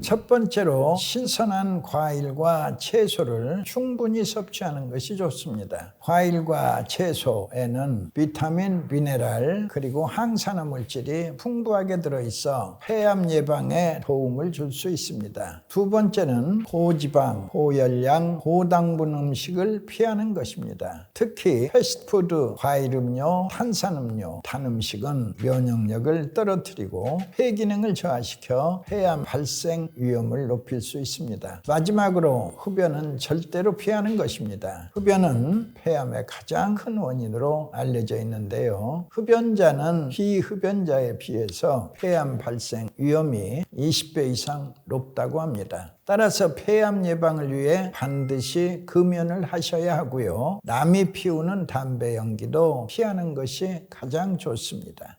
첫 번째로 신선한 과일과 채소를 충분히 섭취하는 것이 좋습니다. 과일과 채소에는 비타민, 미네랄, 그리고 항산화 물질이 풍부하게 들어있어 폐암 예방에 도움을 줄 수 있습니다. 두 번째는 고지방, 고열량, 고당분 음식을 피하는 것입니다. 특히 패스트푸드, 과일 음료, 탄산음료, 단 음식은 면역력을 떨어뜨리고 폐 기능을 저하시켜 폐암 발생 위험을 높일 수 있습니다. 마지막으로 흡연은 절대로 피하는 것입니다. 흡연은 폐암의 가장 큰 원인으로 알려져 있는데요. 흡연자는 비흡연자에 비해서 폐암 발생 위험이 20배 이상 높다고 합니다. 따라서 폐암 예방을 위해 반드시 금연을 하셔야 하고요. 남이 피우는 담배 연기도 피하는 것이 가장 좋습니다.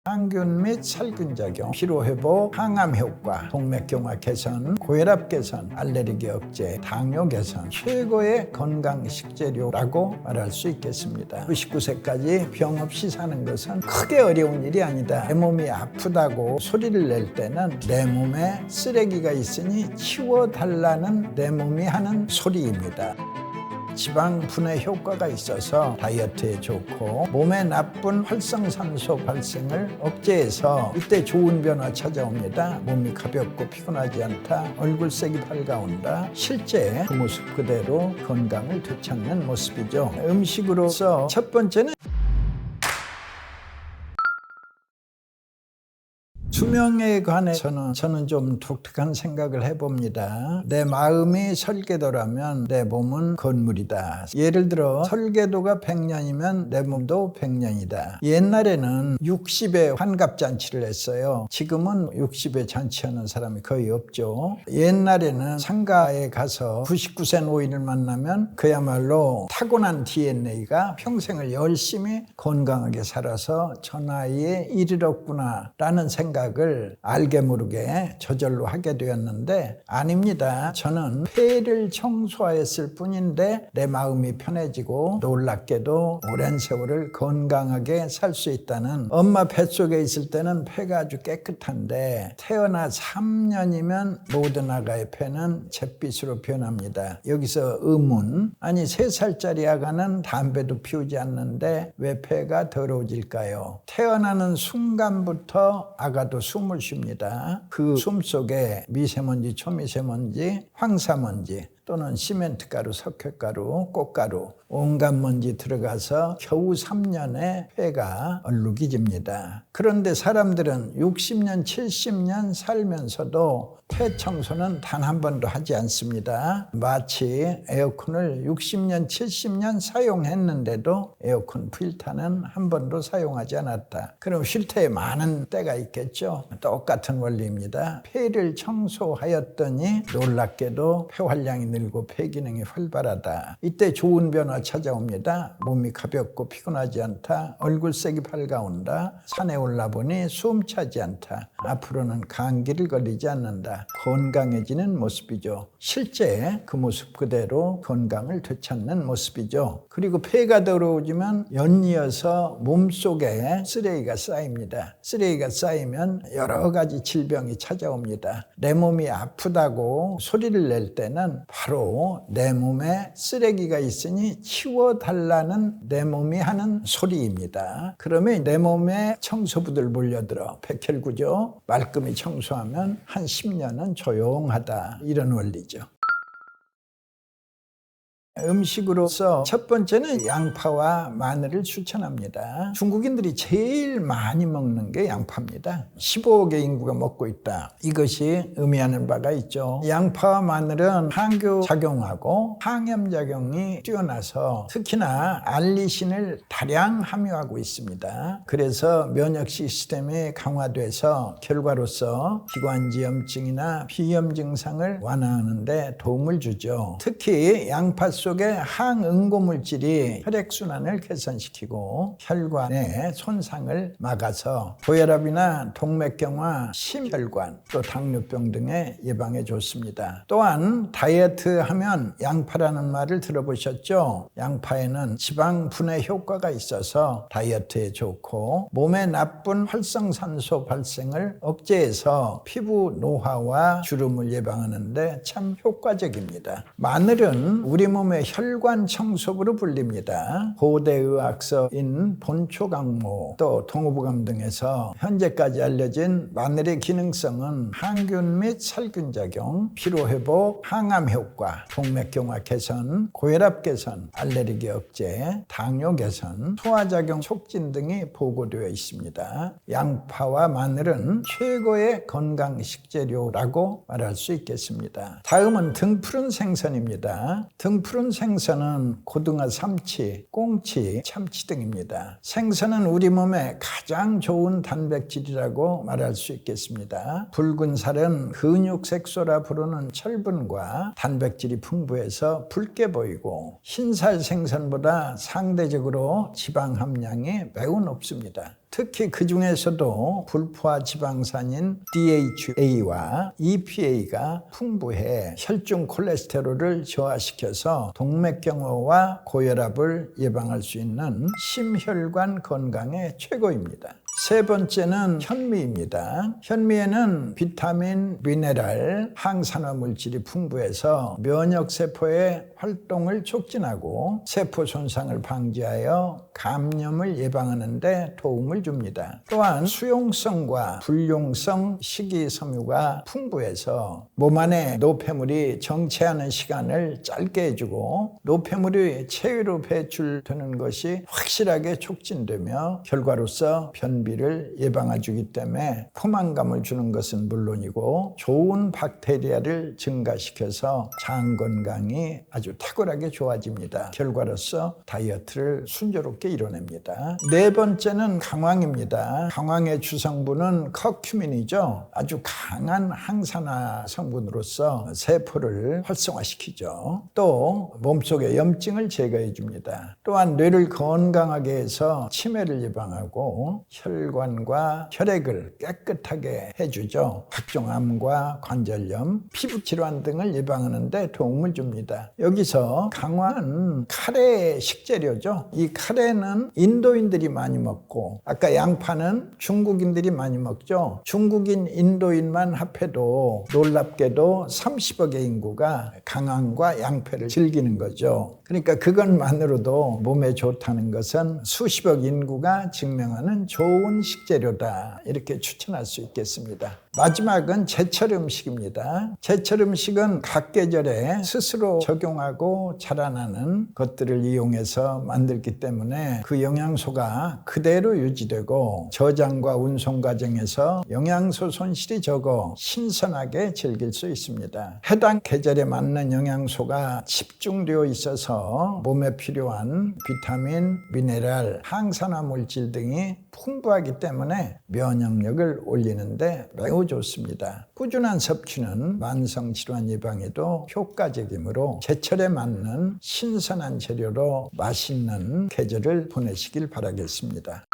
항균 및 살균 작용, 피로회복, 항암 효과, 동맥경화 개선, 고혈압 개선, 알레르기 억제, 당뇨 개선, 최고의 건강 식재료라고 말할 수 있겠습니다. 99세까지 병 없이 사는 것은 크게 어려운 일이 아니다. 내 몸이 아프다고 소리를 낼 때는 내 몸에 쓰레기가 있으니 치워달라는 내 몸이 하는 소리입니다. 지방 분해 효과가 있어서 다이어트에 좋고 몸에 나쁜 활성산소 발생을 억제해서 이때 좋은 변화 찾아옵니다. 몸이 가볍고 피곤하지 않다. 얼굴색이 밝아온다. 실제 그 모습 그대로 건강을 되찾는 모습이죠. 음식으로서 첫 번째는 수명에 관해서는 저는 좀 독특한 생각을 해봅니다. 내 마음이 설계도라면 내 몸은 건물이다. 예를 들어 설계도가 100년이면 내 몸도 100년이다. 옛날에는 60에 환갑잔치를 했어요. 지금은 60에 잔치하는 사람이 거의 없죠. 옛날에는 상가에 가서 99세 노인을 만나면 그야말로 타고난 DNA가 평생을 열심히 건강하게 살아서 저 나이에 이르렀구나 라는 생각을 알게 모르게 저절로 하게 되었는데 아닙니다. 저는 폐를 청소하였을 뿐인데 내 마음이 편해지고 놀랍게도 오랜 세월을 건강하게 살 수 있다는, 엄마 뱃속에 있을 때는 폐가 아주 깨끗한데 태어나 3년이면 모든 아가의 폐는 잿빛으로 변합니다. 여기서 의문, 아니 3살짜리 아가는 담배도 피우지 않는데 왜 폐가 더러워질까요? 태어나는 순간부터 아가도 숨을 쉽니다. 그 숨 속에 미세먼지, 초미세먼지, 황사먼지 또는 시멘트가루, 석회가루, 꽃가루, 온갖 먼지 들어가서 겨우 3년에 폐가 얼룩이집니다. 그런데 사람들은 60년, 70년 살면서도 폐 청소는 단 한 번도 하지 않습니다. 마치 에어컨을 60년, 70년 사용했는데도 에어컨 필터는 한 번도 사용하지 않았다. 그럼 쉴 때 많은 때가 있겠죠. 똑같은 원리입니다. 폐를 청소하였더니 놀랍게도 폐활량이 늘고 폐 기능이 활발하다. 이때 좋은 변화 찾아옵니다. 몸이 가볍고 피곤하지 않다. 얼굴색이 밝아온다. 산에 올라보니 숨 차지 않다. 앞으로는 감기를 걸리지 않는다. 건강해지는 모습이죠. 실제 그 모습 그대로 건강을 되찾는 모습이죠. 그리고 폐가 더러워지면 연이어서 몸속에 쓰레기가 쌓입니다. 쓰레기가 쌓이면 여러 가지 질병이 찾아옵니다. 내 몸이 아프다고 소리를 낼 때는 바로 내 몸에 쓰레기가 있으니 치워달라는 내 몸이 하는 소리입니다. 그러면 내 몸에 청소부들 몰려들어 백혈구죠. 말끔히 청소하면 한 10년은 조용하다. 이런 원리죠. 음식으로서 첫 번째는 양파와 마늘을 추천합니다. 중국인들이 제일 많이 먹는 게 양파입니다. 15억의 인구가 먹고 있다. 이것이 의미하는 바가 있죠. 양파와 마늘은 항균 작용하고 항염 작용이 뛰어나서 특히나 알리신을 다량 함유하고 있습니다. 그래서 면역 시스템이 강화돼서 결과로서 기관지염증이나 비염 증상을 완화하는 데 도움을 주죠. 특히 양파 속에 항응고물질이 혈액순환을 개선시키고 혈관의 손상을 막아서 고혈압이나 동맥경화, 심혈관, 또 당뇨병 등의 예방에 좋습니다. 또한 다이어트 하면 양파라는 말을 들어보셨죠? 양파에는 지방 분해 효과가 있어서 다이어트에 좋고 몸에 나쁜 활성산소 발생을 억제해서 피부 노화와 주름을 예방하는 데 참 효과적입니다. 마늘은 우리 몸에 온몸의 혈관 청소부로 불립니다. 고대 의학서인 본초강모 또 동호부감 등에서 현재까지 알려진 마늘의 기능성은 항균 및 살균 작용, 피로회복, 항암 효과, 동맥경화 개선, 고혈압 개선, 알레르기 억제, 당뇨 개선, 소화작용 촉진 등이 보고되어 있습니다. 양파와 마늘은 최고의 건강 식재료라고 말할 수 있겠습니다. 다음은 등푸른 생선입니다. 등푸른 생선은 고등어, 삼치, 꽁치, 참치 등입니다. 생선은 우리 몸에 가장 좋은 단백질이라고 말할 수 있겠습니다. 붉은 살은 근육색소라 부르는 철분과 단백질이 풍부해서 붉게 보이고 흰살 생선보다 상대적으로 지방 함량이 매우 높습니다. 특히 그 중에서도 불포화 지방산인 DHA와 EPA가 풍부해 혈중 콜레스테롤을 저하시켜서 동맥경화와 고혈압을 예방할 수 있는 심혈관 건강에 최고입니다. 세 번째는 현미입니다. 현미에는 비타민, 미네랄, 항산화 물질이 풍부해서 면역세포의 활동을 촉진하고 세포 손상을 방지하여 감염을 예방하는 데 도움을 줍니다. 또한 수용성과 불용성 식이섬유가 풍부해서 몸 안에 노폐물이 정체하는 시간을 짧게 해주고 노폐물이 체외로 배출되는 것이 확실하게 촉진되며 결과로서 변비를 예방해주기 때문에 포만감을 주는 것은 물론이고 좋은 박테리아를 증가시켜서 장 건강이 아주 탁월하게 좋아집니다. 결과로서 다이어트를 순조롭게 이뤄냅니다. 네 번째는 강황입니다. 강황의 주성분은 커큐민이죠. 아주 강한 항산화 성분으로서 세포를 활성화시키죠. 또 몸속의 염증을 제거해 줍니다. 또한 뇌를 건강하게 해서 치매를 예방하고 혈관과 혈액을 깨끗하게 해주죠. 각종 암과 관절염, 피부 질환 등을 예방하는 데 도움을 줍니다. 여기서 강황은 카레 식재료죠. 이 카레는 인도인들이 많이 먹고 아까 양파는 중국인들이 많이 먹죠. 중국인, 인도인만 합해도 놀랍게도 30억의 인구가 강황과 양패를 즐기는 거죠. 그러니까 그것만으로도 몸에 좋다는 것은 수십억 인구가 증명하는 좋은 식재료다, 이렇게 추천할 수 있겠습니다. 마지막은 제철 음식입니다. 제철 음식은 각 계절에 스스로 적용하고 자라나는 것들을 이용해서 만들기 때문에 그 영양소가 그대로 유지되고 저장과 운송 과정에서 영양소 손실이 적어 신선하게 즐길 수 있습니다. 해당 계절에 맞는 영양소가 집중되어 있어서 몸에 필요한 비타민, 미네랄, 항산화 물질 등이 풍부하기 때문에 면역력을 올리는데 매우 좋습니다. 꾸준한 섭취는 만성질환 예방에도 효과적이므로 제철에 맞는 신선한 재료로 맛있는 계절을 보내시길 바라겠습니다.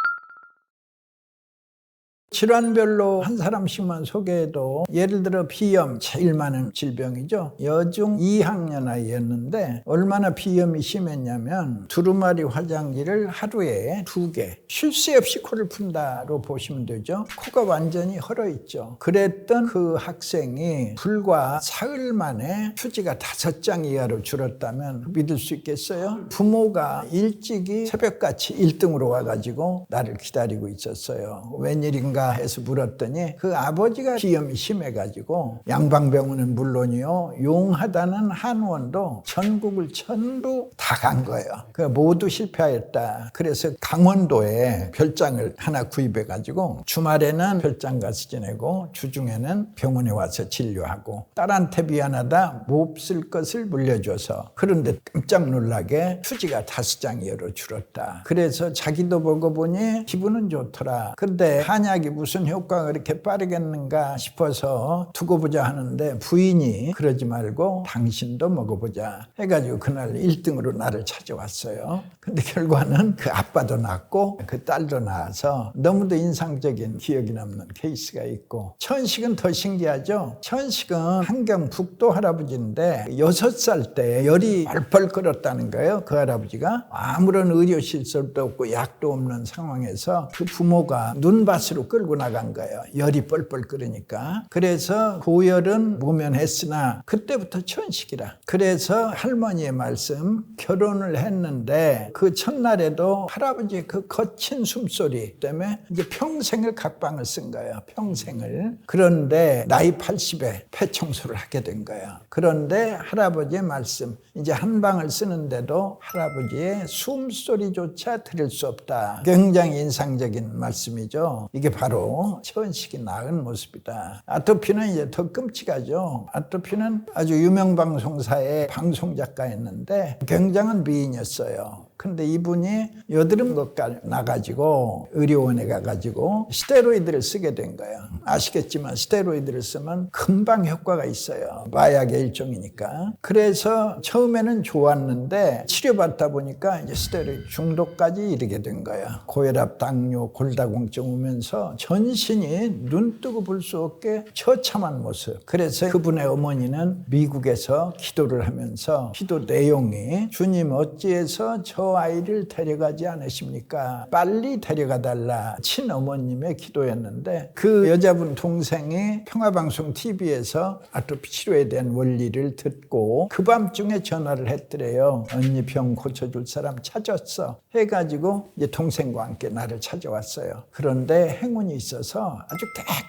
질환별로 한 사람씩만 소개해도 예를 들어 비염 제일 많은 질병이죠. 여중 2학년 아이였는데 얼마나 비염이 심했냐면 두루마리 화장지를 하루에 2개 쉴 새 없이 코를 푼다로 보시면 되죠. 코가 완전히 헐어있죠. 그랬던 그 학생이 불과 사흘 만에 휴지가 5장 이하로 줄었다면 믿을 수 있겠어요? 부모가 일찍이 새벽같이 1등으로 와가지고 나를 기다리고 있었어요. 웬일인가 해서 물었더니 그 아버지가 비염이 심해가지고 양방병원은 물론이요, 용하다는 한의원도 전국을 전부 다 간 거예요. 모두 실패하였다. 그래서 강원도에 별장을 하나 구입해가지고 주말에는 별장 가서 지내고 주중에는 병원에 와서 진료하고 딸한테 미안하다 몹쓸 것을 물려줘서, 그런데 깜짝 놀라게 휴지가 5장 이하로 줄었다. 그래서 자기도 먹어보니 기분은 좋더라. 근데 한약이 무슨 효과가 그렇게 빠르겠는가 싶어서 두고 보자 하는데 부인이 그러지 말고 당신도 먹어보자 해가지고 그날 1등으로 나를 찾아왔어요. 근데 결과는 그 아빠도 낳고 그 딸도 낳아서 너무도 인상적인 기억이 남는 케이스가 있고, 천식은 더 신기하죠. 천식은 한경 북도 할아버지인데 6살 때 열이 펄펄 끓었다는 거예요. 그 할아버지가 아무런 의료 시설도 없고 약도 없는 상황에서 그 부모가 눈밭으로 끌고 나간 거예요. 열이 뻘뻘 끓으니까. 그래서 고열은 모면했으나 그때부터 천식이라. 그래서 할머니의 말씀, 결혼을 했는데 그 첫날에도 할아버지의 그 거친 숨소리 때문에 이제 평생을 각방을 쓴 거예요. 평생을. 그런데 나이 80에 폐청소를 하게 된 거예요. 그런데 할아버지의 말씀, 이제 한 방을 쓰는데도 할아버지의 숨소리조차 들을 수 없다. 굉장히 인상적인 말씀이죠. 이게 바로 천식이 낳은 모습이다. 아토피는 이제 더 끔찍하죠. 아토피는 아주 유명 방송사의 방송작가였는데 굉장한 미인이었어요. 근데 이분이 여드름 것가 나가지고 의료원에 가가지고 스테로이드를 쓰게 된 거예요. 아시겠지만 스테로이드를 쓰면 금방 효과가 있어요. 마약의 일종이니까. 그래서 처음에는 좋았는데 치료받다 보니까 이제 스테로이드 중독까지 이르게 된 거예요. 고혈압, 당뇨, 골다공증 오면서 전신이 눈 뜨고 볼 수 없게 처참한 모습. 그래서 그분의 어머니는 미국에서 기도를 하면서 기도 내용이 주님 어찌해서 저 아이를 데려가지 않으십니까? 빨리 데려가 달라. 친어머님의 기도였는데 그 여자분 동생이 평화방송 TV에서 아토피 치료에 대한 원리를 듣고 그 밤중에 전화를 했더래요. 언니 병 고쳐줄 사람 찾았어. 해가지고 이제 동생과 함께 나를 찾아왔어요. 그런데 행운이 있어서 아주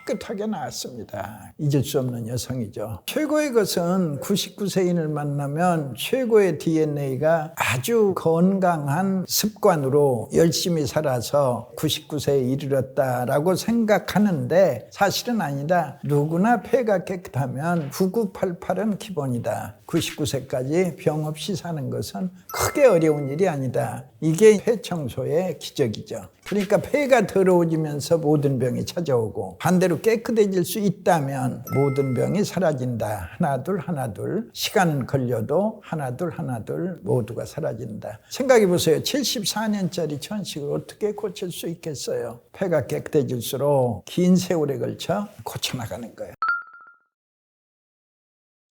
깨끗하게 나왔습니다. 잊을 수 없는 여성이죠. 최고의 것은 99세인을 만나면 최고의 DNA가 아주 건강한 습관으로 열심히 살아서 99세에 이르렀다라고 생각하는데 사실은 아니다. 누구나 폐가 깨끗하면 9988은 기본이다. 99세까지 병 없이 사는 것은 크게 어려운 일이 아니다. 이게 폐청소의 기적이죠. 그러니까 폐가 더러워지면서 모든 병이 찾아오고 반대로 깨끗해질 수 있다면 모든 병이 사라진다. 하나둘 하나둘 시간 걸려도 하나둘 모두가 사라진다. 생각해 보세요. 74년짜리 천식을 어떻게 고칠 수 있겠어요? 폐가 깨끗해질수록 긴 세월에 걸쳐 고쳐나가는 거예요.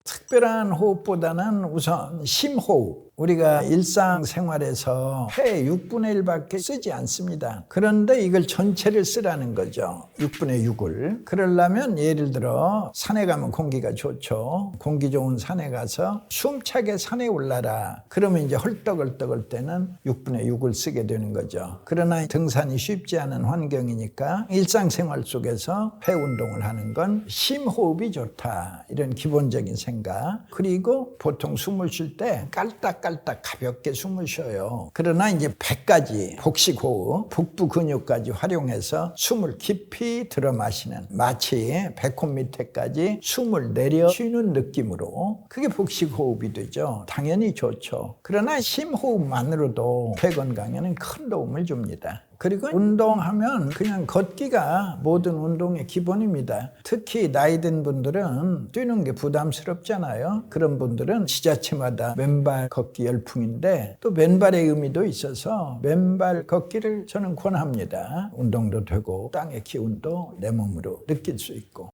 특별한 호흡보다는 우선 심호흡. 우리가 일상생활에서 폐 6분의 1밖에 쓰지 않습니다. 그런데 이걸 전체를 쓰라는 거죠. 6분의 6을. 그러려면 예를 들어 산에 가면 공기가 좋죠. 공기 좋은 산에 가서 숨차게 산에 올라라. 그러면 이제 헐떡헐떡할 때는 6분의 6을 쓰게 되는 거죠. 그러나 등산이 쉽지 않은 환경이니까 일상생활 속에서 폐 운동을 하는 건 심호흡이 좋다. 이런 기본적인 생각. 그리고 보통 숨을 쉴 때 깔딱깔딱 가볍게 숨을 쉬어요. 그러나 이제 배까지 복식호흡, 복부 근육까지 활용해서 숨을 깊이 들어 마시는 마치 배꼽 밑에까지 숨을 내려 쉬는 느낌으로 그게 복식호흡이 되죠. 당연히 좋죠. 그러나 심호흡만으로도 폐 건강에는 큰 도움을 줍니다. 그리고 운동하면 그냥 걷기가 모든 운동의 기본입니다. 특히 나이 든 분들은 뛰는 게 부담스럽잖아요. 그런 분들은 지자체마다 맨발 걷기 열풍인데 또 맨발의 의미도 있어서 맨발 걷기를 저는 권합니다. 운동도 되고 땅의 기운도 내 몸으로 느낄 수 있고.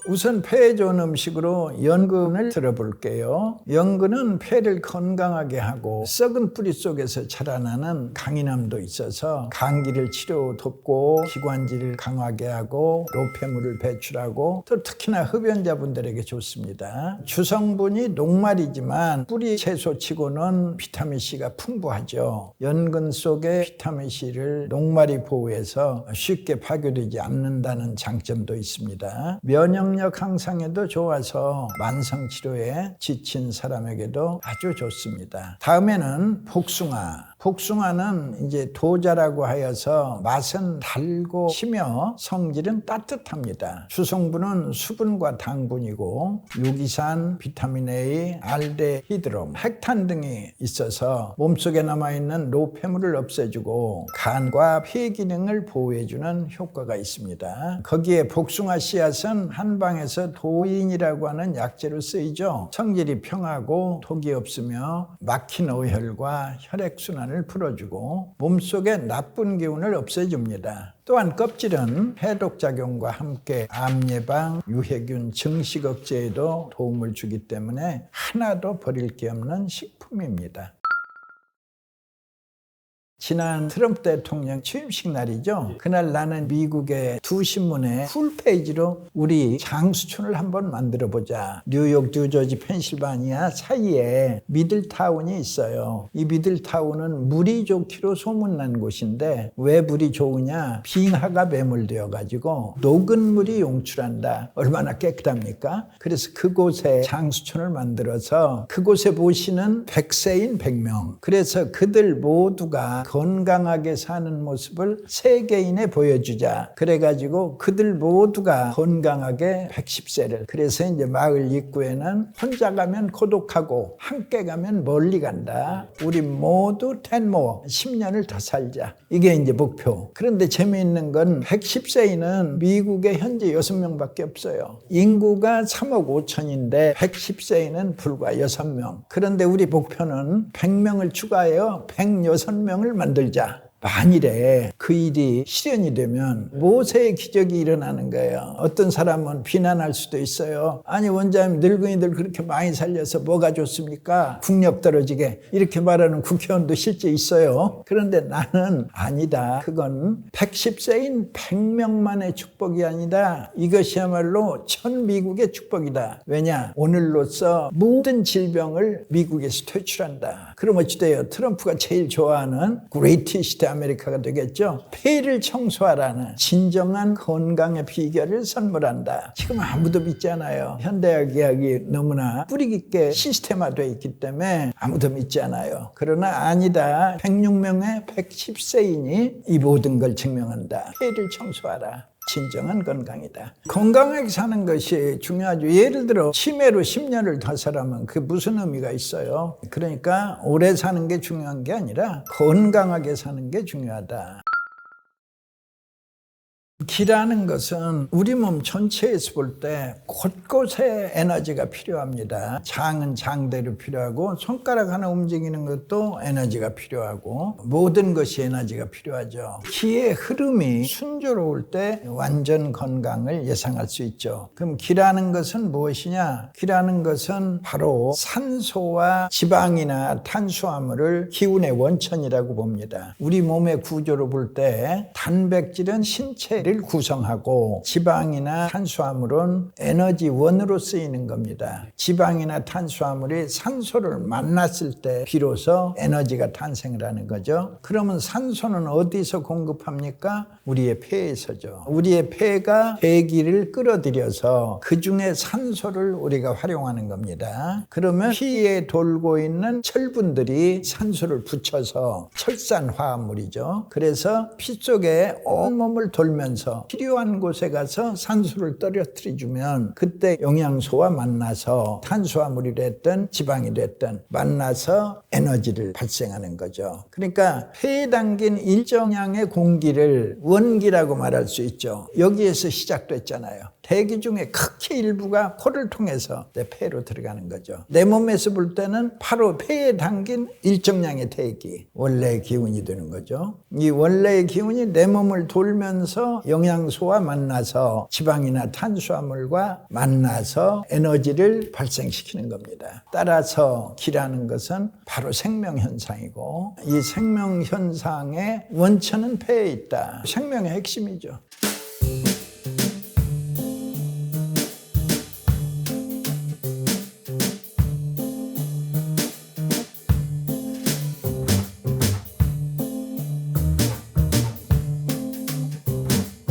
우선 폐에 좋은 음식으로 연근을 들어볼게요. 연근은 폐를 건강하게 하고 썩은 뿌리 속에서 자라나는 강인함도 있어서 감기를 치료 돕고 기관지를 강하게 하고 노폐물을 배출하고 또 특히나 흡연자분들에게 좋습니다. 주성분이 녹말이지만 뿌리 채소치고는 비타민C가 풍부하죠. 연근 속에 비타민C를 녹말이 보호해서 쉽게 파괴되지 않는다는 장점도 있습니다. 면역력 향상에도 좋아서 만성치료에 지친 사람에게도 아주 좋습니다. 다음에는 복숭아. 복숭아는 이제 도자라고 하여서 맛은 달고 시며 성질은 따뜻합니다. 주성분은 수분과 당분이고 유기산, 비타민 A, 알데히드롬, 핵탄 등이 있어서 몸속에 남아있는 노폐물을 없애주고 간과 폐 기능을 보호해주는 효과가 있습니다. 거기에 복숭아 씨앗은 한방에서 도인이라고 하는 약재로 쓰이죠. 성질이 평하고 독이 없으며 막힌 어혈과 혈액순환 을 풀어주고 몸속에 나쁜 기운을 없애줍니다. 또한 껍질은 해독작용과 함께 암 예방, 유해균 증식 억제에도 도움을 주기 때문에 하나도 버릴 게 없는 식품입니다. 지난 트럼프 대통령 취임식 날이죠. 그날 나는 미국의 두 신문에 풀페이지로 우리 장수촌을 한번 만들어보자. 뉴욕, 뉴저지, 펜실바니아 사이에 미들타운이 있어요. 이 미들타운은 물이 좋기로 소문난 곳인데 왜 물이 좋으냐? 빙하가 매몰되어 가지고 녹은 물이 용출한다. 얼마나 깨끗합니까? 그래서 그곳에 장수촌을 만들어서 그곳에 모시는 100세인 100명. 그래서 그들 모두가 건강하게 사는 모습을 세계인에 보여주자. 그래가지고 그들 모두가 건강하게 110세를. 그래서 이제 마을 입구에는 혼자 가면 고독하고 함께 가면 멀리 간다. 우리 모두 10년을 더 살자. 이게 이제 목표. 그런데 재미있는 건 110세인은 미국에 현재 6명밖에 없어요. 인구가 3억 5천인데 110세인은 불과 6명. 그런데 우리 목표는 100명을 추가해요. 106명을 만들자. 만일에 그 일이 실현이 되면 모세의 기적이 일어나는 거예요. 어떤 사람은 비난할 수도 있어요. 아니 원장님 늙은이들 그렇게 많이 살려서 뭐가 좋습니까? 국력 떨어지게 이렇게 말하는 국회의원도 실제 있어요. 그런데 나는 아니다. 그건 110세인 100명만의 축복이 아니다. 이것이야말로 전 미국의 축복이다. 왜냐? 오늘로써 모든 질병을 미국에서 퇴출한다. 그럼 어찌 돼요? 트럼프가 제일 좋아하는 그레이티스트 아메리카가 되겠죠. 폐를 청소하라는 진정한 건강의 비결을 선물한다. 지금 아무도 믿지 않아요. 현대의학이 너무나 뿌리 깊게 시스템화되어 있기 때문에 아무도 믿지 않아요. 그러나 아니다. 106명의 110세인이 이 모든 걸 증명한다. 폐를 청소하라. 진정한 건강이다. 건강하게 사는 것이 중요하죠. 예를 들어 치매로 10년을 더 살아면 그게 무슨 의미가 있어요? 그러니까 오래 사는 게 중요한 게 아니라 건강하게 사는 게 중요하다. 기라는 것은 우리 몸 전체에서 볼 때 곳곳에 에너지가 필요합니다. 장은 장대로 필요하고 손가락 하나 움직이는 것도 에너지가 필요하고 모든 것이 에너지가 필요하죠. 기의 흐름이 순조로울 때 완전 건강을 예상할 수 있죠. 그럼 기라는 것은 무엇이냐? 기라는 것은 바로 산소와 지방이나 탄수화물을 기운의 원천이라고 봅니다. 우리 몸의 구조로 볼 때 단백질은 신체를 구성하고 지방이나 탄수화물은 에너지원으로 쓰이는 겁니다. 지방이나 탄수화물이 산소를 만났을 때 비로소 에너지가 탄생을 하는 거죠. 그러면 산소는 어디서 공급합니까? 우리의 폐에서죠. 우리의 폐가 대기를 끌어들여서 그중에 산소를 우리가 활용하는 겁니다. 그러면 피에 돌고 있는 철분들이 산소를 붙여서 철산화합물이죠. 그래서 피 속에 온몸을 돌면서 필요한 곳에 가서 산소를 떨어뜨려주면 그때 영양소와 만나서 탄수화물이 됐든 지방이 됐든 만나서 에너지를 발생하는 거죠. 그러니까 폐에 담긴 일정량의 공기를 원기라고 말할 수 있죠. 여기에서 시작됐잖아요. 대기 중에 극히 일부가 코를 통해서 내 폐로 들어가는 거죠. 내 몸에서 볼 때는 바로 폐에 담긴 일정량의 대기, 원래의 기운이 되는 거죠. 이 원래의 기운이 내 몸을 돌면서 영양소와 만나서 지방이나 탄수화물과 만나서 에너지를 발생시키는 겁니다. 따라서 기라는 것은 바로 생명현상이고 이 생명현상의 원천은 폐에 있다. 생명의 핵심이죠.